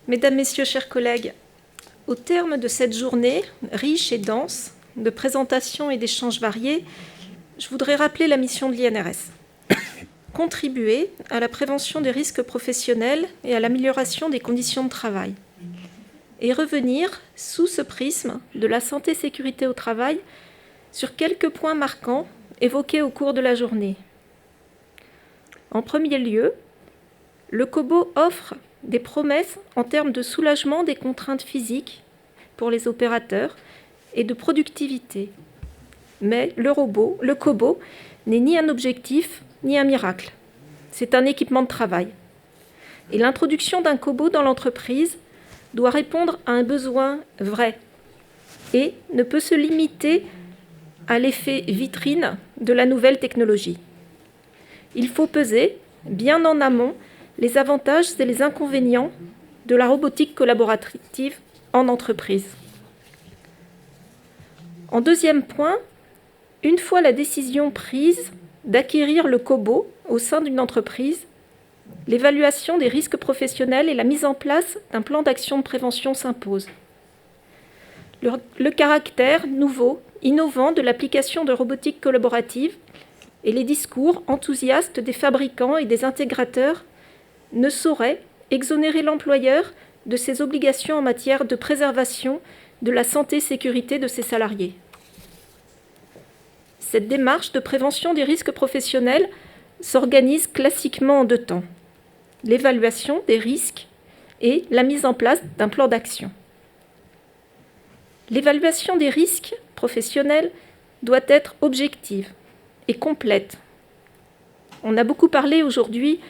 Mesdames, Messieurs, chers collègues, au terme de cette journée riche et dense de présentations et d'échanges variés, je voudrais rappeler la mission de l'INRS. Contribuer à la prévention des risques professionnels et à l'amélioration des conditions de travail. Et revenir, sous ce prisme de la santé-sécurité au travail, sur quelques points marquants évoqués au cours de la journée. En premier lieu, le COBO offre des promesses en termes de soulagement des contraintes physiques pour les opérateurs et de productivité. Mais le COBO, n'est ni un objectif ni un miracle. C'est un équipement de travail. Et l'introduction d'un COBO dans l'entreprise doit répondre à un besoin vrai et ne peut se limiter à l'effet vitrine de la nouvelle technologie. Il faut peser, bien en amont, les avantages et les inconvénients de la robotique collaborative en entreprise. En deuxième point, une fois la décision prise d'acquérir le COBO au sein d'une entreprise, l'évaluation des risques professionnels et la mise en place d'un plan d'action de prévention s'imposent. Le caractère nouveau, innovant de l'application de robotique collaborative et les discours enthousiastes des fabricants et des intégrateurs ne sauraient exonérer l'employeur de ses obligations en matière de préservation de la santé et sécurité de ses salariés. Cette démarche de prévention des risques professionnels s'organise classiquement en deux temps: l'évaluation des risques et la mise en place d'un plan d'action. L'évaluation des risques professionnels doit être objective et complète. On a beaucoup parlé aujourd'hui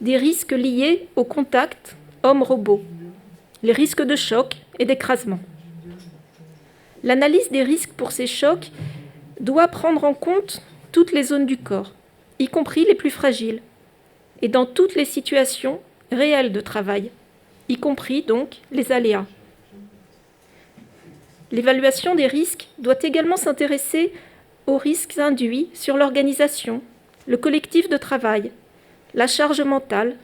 des risques liés au contact homme-robot, les risques de choc et d'écrasement. L'analyse des risques pour ces chocs doit prendre en compte toutes les zones du corps, y compris les plus fragiles, et dans toutes les situations réelles de travail, y compris donc les aléas. L'évaluation des risques doit également s'intéresser aux risques induits sur l'organisation, le collectif de travail, la charge mentale,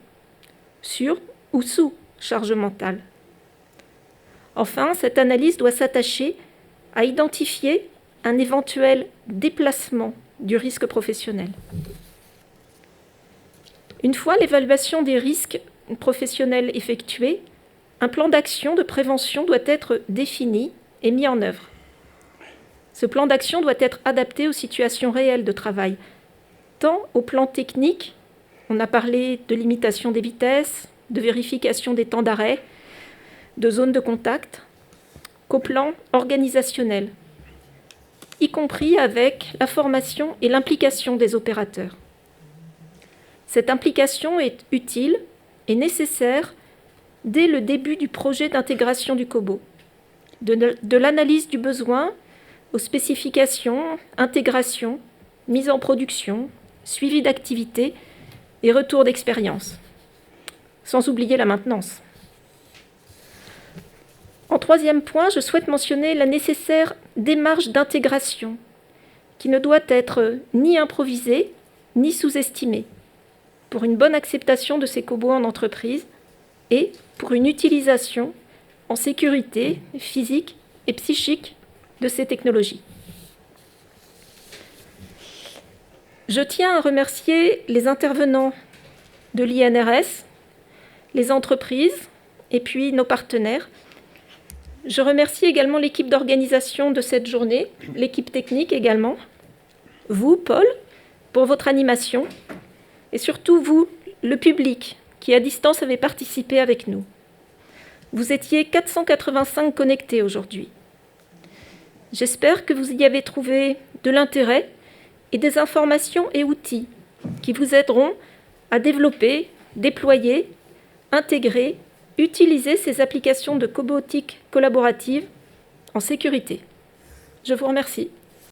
sur ou sous charge mentale. Enfin, cette analyse doit s'attacher à identifier un éventuel déplacement du risque professionnel. Une fois l'évaluation des risques professionnels effectuée, un plan d'action de prévention doit être défini et mis en œuvre. Ce plan d'action doit être adapté aux situations réelles de travail, tant au plan technique, on a parlé de limitation des vitesses, de vérification des temps d'arrêt, de zones de contact, qu'au plan organisationnel, y compris avec la formation et l'implication des opérateurs. Cette implication est utile et nécessaire dès le début du projet d'intégration du COBO, de l'analyse du besoin aux spécifications, intégration, mise en production, suivi d'activité et retour d'expérience, sans oublier la maintenance. En troisième point, je souhaite mentionner la nécessaire démarche d'intégration qui ne doit être ni improvisée ni sous-estimée pour une bonne acceptation de ces COBO en entreprise et pour une utilisation en sécurité physique et psychique de ces technologies. Je tiens à remercier les intervenants de l'INRS, les entreprises et puis nos partenaires. Je remercie également l'équipe d'organisation de cette journée, l'équipe technique également, vous, Paul, pour votre animation, et surtout vous, le public, qui à distance avez participé avec nous. Vous étiez 485 connectés aujourd'hui. J'espère que vous y avez trouvé de l'intérêt et des informations et outils qui vous aideront à développer, déployer, intégrer, utiliser ces applications de cobotique collaborative en sécurité. Je vous remercie.